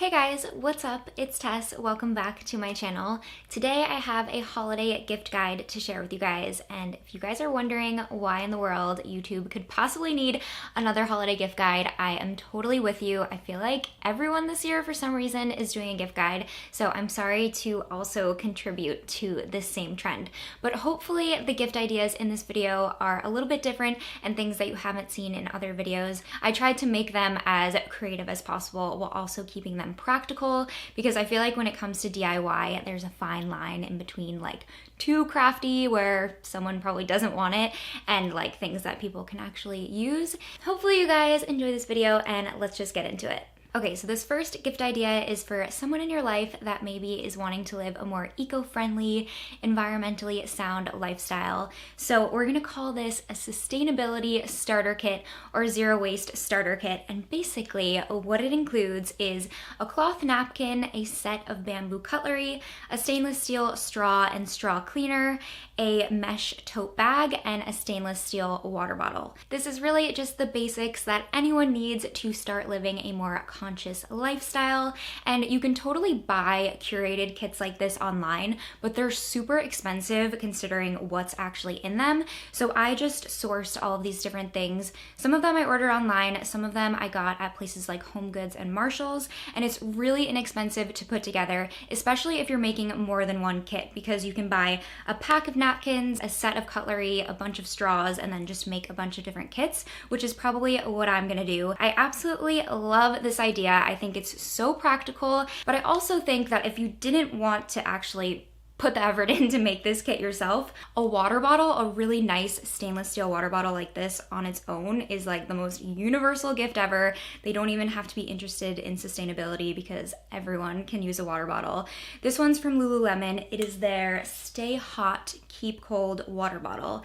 Hey guys, what's up? It's Tess. Welcome back to my channel. Today I have a holiday gift guide to share with you guys, and if you guys are wondering why in the world YouTube could possibly need another holiday gift guide, I am totally with you. I feel like everyone this year for some reason is doing a gift guide, so I'm sorry to also contribute to this same trend. But hopefully the gift ideas in this video are a little bit different and things that you haven't seen in other videos. I tried to make them as creative as possible while also keeping them practical, because I feel like when it comes to DIY, there's a fine line in between like too crafty where someone probably doesn't want it and like things that people can actually use. Hopefully you guys enjoy this video and let's just get into it. Okay, so this first gift idea is for someone in your life that maybe is wanting to live a more eco-friendly, environmentally sound lifestyle. So we're gonna call this a sustainability starter kit or zero waste starter kit. And basically what it includes is a cloth napkin, a set of bamboo cutlery, a stainless steel straw and straw cleaner, a mesh tote bag, and a stainless steel water bottle. This is really just the basics that anyone needs to start living a more conscious lifestyle, and you can totally buy curated kits like this online, but they're super expensive considering what's actually in them. So I just sourced all of these different things. Some of them I ordered online, some of them I got at places like Home Goods and Marshalls, and it's really inexpensive to put together, especially if you're making more than one kit, because you can buy a pack of napkins, a set of cutlery, a bunch of straws, and then just make a bunch of different kits, which is probably what I'm gonna do. I absolutely love this idea. I think it's so practical, but I also think that if you didn't want to actually put the effort in to make this kit yourself, a water bottle, a really nice stainless steel water bottle like this on its own is like the most universal gift ever. They don't even have to be interested in sustainability because everyone can use a water bottle. This one's from Lululemon. It is their Stay Hot, Keep Cold water bottle.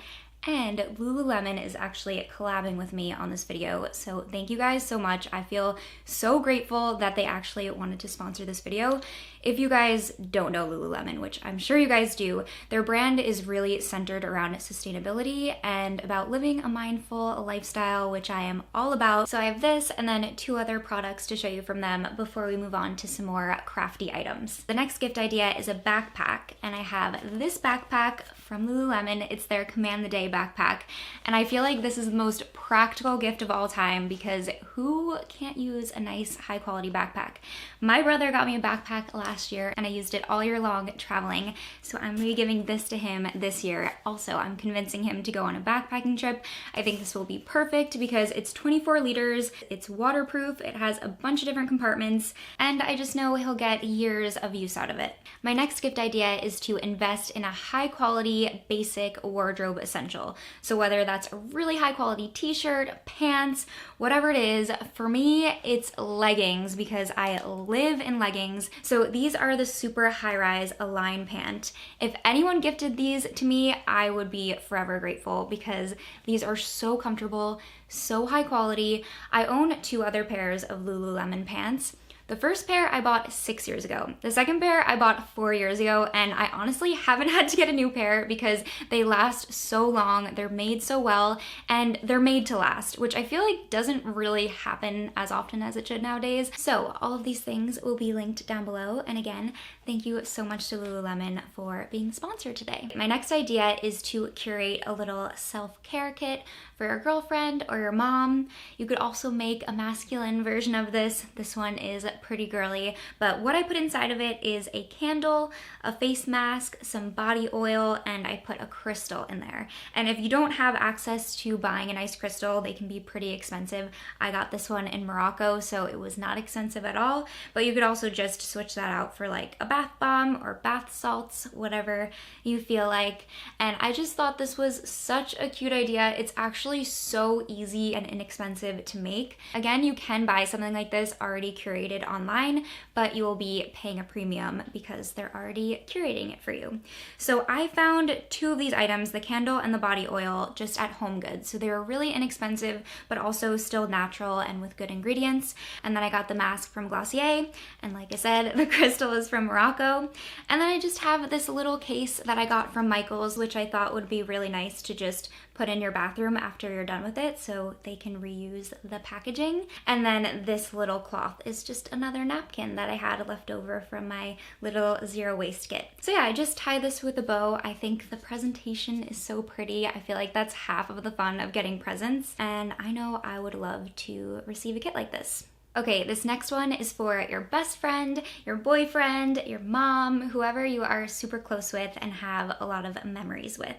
And Lululemon is actually collabing with me on this video, so thank you guys so much. I feel so grateful that they actually wanted to sponsor this video. If you guys don't know Lululemon, which I'm sure you guys do, their brand is really centered around sustainability and about living a mindful lifestyle, which I am all about. So I have this and then two other products to show you from them before we move on to some more crafty items. The next gift idea is a backpack, and I have this backpack from Lululemon. It's their Command the Day backpack, and I feel like this is the most practical gift of all time because who can't use a nice high quality backpack? My brother got me a backpack last year and I used it all year long traveling, so I'm gonna be giving this to him this year. Also, I'm convincing him to go on a backpacking trip. I think this will be perfect because it's 24 liters, it's waterproof, it has a bunch of different compartments, and I just know he'll get years of use out of it. My next gift idea is to invest in a high quality basic wardrobe essential. So whether that's a really high quality t-shirt, pants, whatever it is, for me it's leggings because I live in leggings. So these are the super high-rise Align pant. If anyone gifted these to me, I would be forever grateful because these are so comfortable, so high quality. I own two other pairs of Lululemon pants. The first pair I bought 6 years ago. The second pair I bought 4 years ago, and I honestly haven't had to get a new pair because they last so long, they're made so well, and they're made to last, which I feel like doesn't really happen as often as it should nowadays. So all of these things will be linked down below, and again, thank you so much to Lululemon for being the sponsor today. My next idea is to curate a little self-care kit for your girlfriend or your mom. You could also make a masculine version of this. This one is pretty girly, but what I put inside of it is a candle, a face mask, some body oil, and I put a crystal in there. And if you don't have access to buying a nice crystal, they can be pretty expensive. I got this one in Morocco, so it was not expensive at all, but you could also just switch that out for like a bath bomb or bath salts, whatever you feel like. And I just thought this was such a cute idea. It's actually so easy and inexpensive to make. Again, you can buy something like this already curated online, but you will be paying a premium because they're already curating it for you. So I found two of these items, the candle and the body oil, just at Home Goods. So they were really inexpensive, but also still natural and with good ingredients. And then I got the mask from Glossier, and like I said, the crystal is from Morocco. And then I just have this little case that I got from Michael's, which I thought would be really nice to just put in your bathroom after you're done with it so they can reuse the packaging. And then this little cloth is just another napkin that I had left over from my little zero waste kit. So yeah, I just tie this with a bow. I think the presentation is so pretty. I feel like that's half of the fun of getting presents, and I know I would love to receive a kit like this. Okay, this next one is for your best friend, your boyfriend, your mom, whoever you are super close with and have a lot of memories with.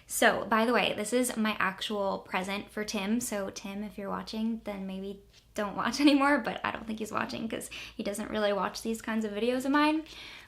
So, by the way, this is my actual present for Tim. So Tim, if you're watching, then maybe don't watch anymore, but I don't think he's watching because he doesn't really watch these kinds of videos of mine.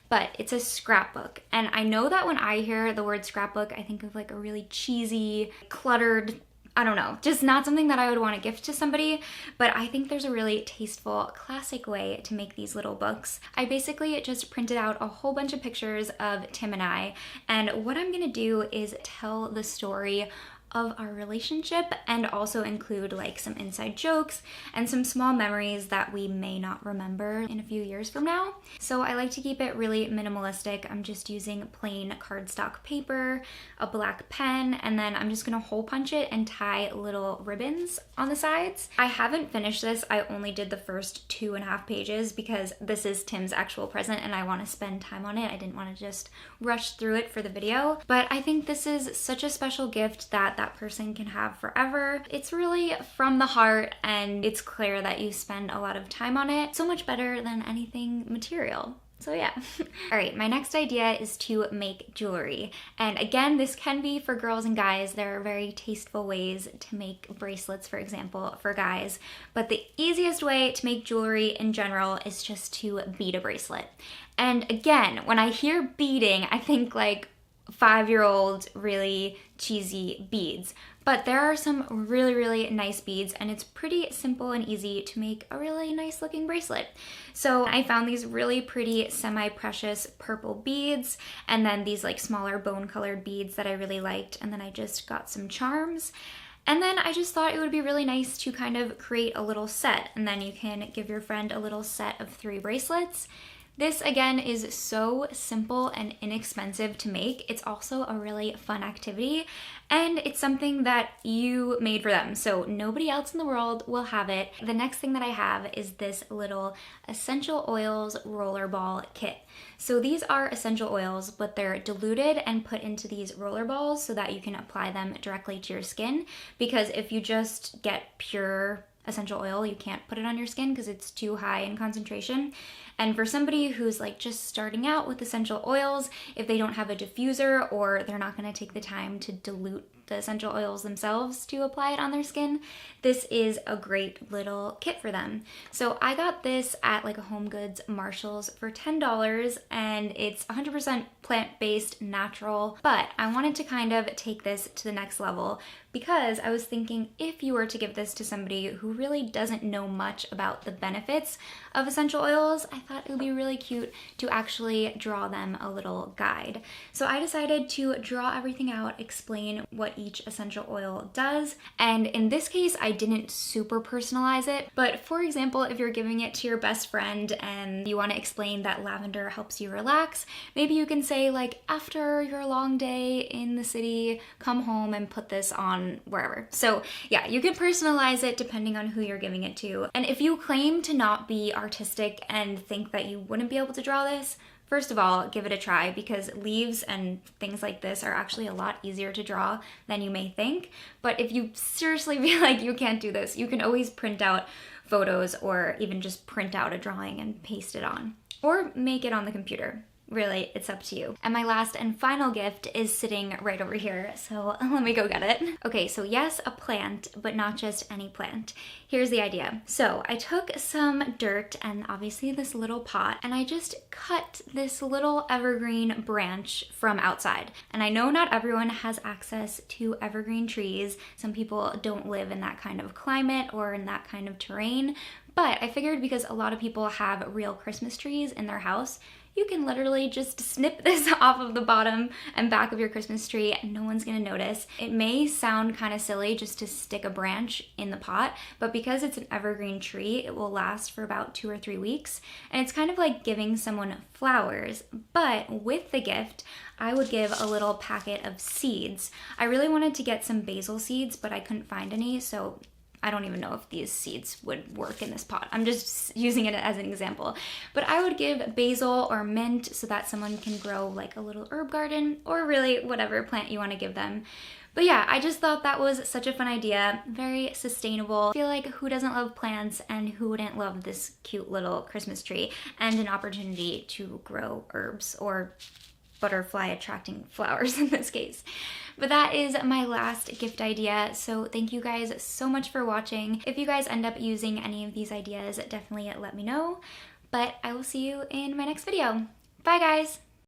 But it's a scrapbook. And I know that when I hear the word scrapbook, I think of like a really cheesy, cluttered, I don't know, just not something that I would want to gift to somebody, but I think there's a really tasteful, classic way to make these little books. I basically just printed out a whole bunch of pictures of Tim and I, and what I'm gonna do is tell the story of our relationship and also include like some inside jokes and some small memories that we may not remember in a few years from now. So I like to keep it really minimalistic. I'm just using plain cardstock paper, a black pen, and then I'm just gonna hole punch it and tie little ribbons on the sides. I haven't finished this. I only did the first 2.5 pages because this is Tim's actual present and I want to spend time on it. I didn't want to just rush through it for the video, but I think this is such a special gift that that person can have forever. It's really from the heart and it's clear that you spend a lot of time on it. So much better than anything material. So yeah. All right, my next idea is to make jewelry. And again, this can be for girls and guys. There are very tasteful ways to make bracelets, for example, for guys. But the easiest way to make jewelry in general is just to bead a bracelet. And again, when I hear beading, I think like 5-year-old really cheesy beads, but there are some really nice beads and it's pretty simple and easy to make a really nice looking bracelet. So I found these really pretty semi-precious purple beads and then these like smaller bone colored beads that I really liked, and then I just got some charms. And then I just thought it would be really nice to kind of create a little set, and then you can give your friend a little set of 3 bracelets. This again is so simple and inexpensive to make. It's also a really fun activity and it's something that you made for them. So nobody else in the world will have it. The next thing that I have is this little essential oils rollerball kit. So these are essential oils, but they're diluted and put into these roller balls so that you can apply them directly to your skin. Because if you just get pure essential oil, you can't put it on your skin because it's too high in concentration. And for somebody who's like just starting out with essential oils, if they don't have a diffuser or they're not going to take the time to dilute the essential oils themselves to apply it on their skin, this is a great little kit for them. So I got this at like a Home Goods Marshalls for $10 and it's 100% plant-based, natural, but I wanted to kind of take this to the next level because I was thinking if you were to give this to somebody who really doesn't know much about the benefits of essential oils, I thought it would be really cute to actually draw them a little guide. So I decided to draw everything out, explain what each essential oil does, and in this case I didn't super personalize it, but for example, if you're giving it to your best friend and you want to explain that lavender helps you relax, maybe you can say like, after your long day in the city, come home and put this on wherever. So yeah, you can personalize it depending on who you're giving it to. And if you claim to not be artistic and think that you wouldn't be able to draw this, first of all, give it a try because leaves and things like this are actually a lot easier to draw than you may think. But if you seriously feel like you can't do this, you can always print out photos or even just print out a drawing and paste it on. Or make it on the computer. Really, it's up to you. And my last and final gift is sitting right over here, so let me go get it. Okay, so yes, a plant, but not just any plant. Here's the idea. So I took some dirt and obviously this little pot, and I just cut this little evergreen branch from outside. And I know not everyone has access to evergreen trees. Some people don't live in that kind of climate or in that kind of terrain, but I figured because a lot of people have real Christmas trees in their house, you can literally just snip this off of the bottom and back of your Christmas tree and no one's gonna notice. It may sound kind of silly just to stick a branch in the pot, but because it's an evergreen tree, it will last for about 2 or 3 weeks. And it's kind of like giving someone flowers, but with the gift, I would give a little packet of seeds. I really wanted to get some basil seeds, but I couldn't find any, so I don't even know if these seeds would work in this pot. I'm just using it as an example. But I would give basil or mint so that someone can grow like a little herb garden, or really whatever plant you want to give them. But yeah, I just thought that was such a fun idea, very sustainable. I feel like who doesn't love plants, and who wouldn't love this cute little Christmas tree and an opportunity to grow herbs or butterfly attracting flowers in this case. But that is my last gift idea, so thank you guys so much for watching. If you guys end up using any of these ideas, definitely let me know, but I will see you in my next video. Bye guys!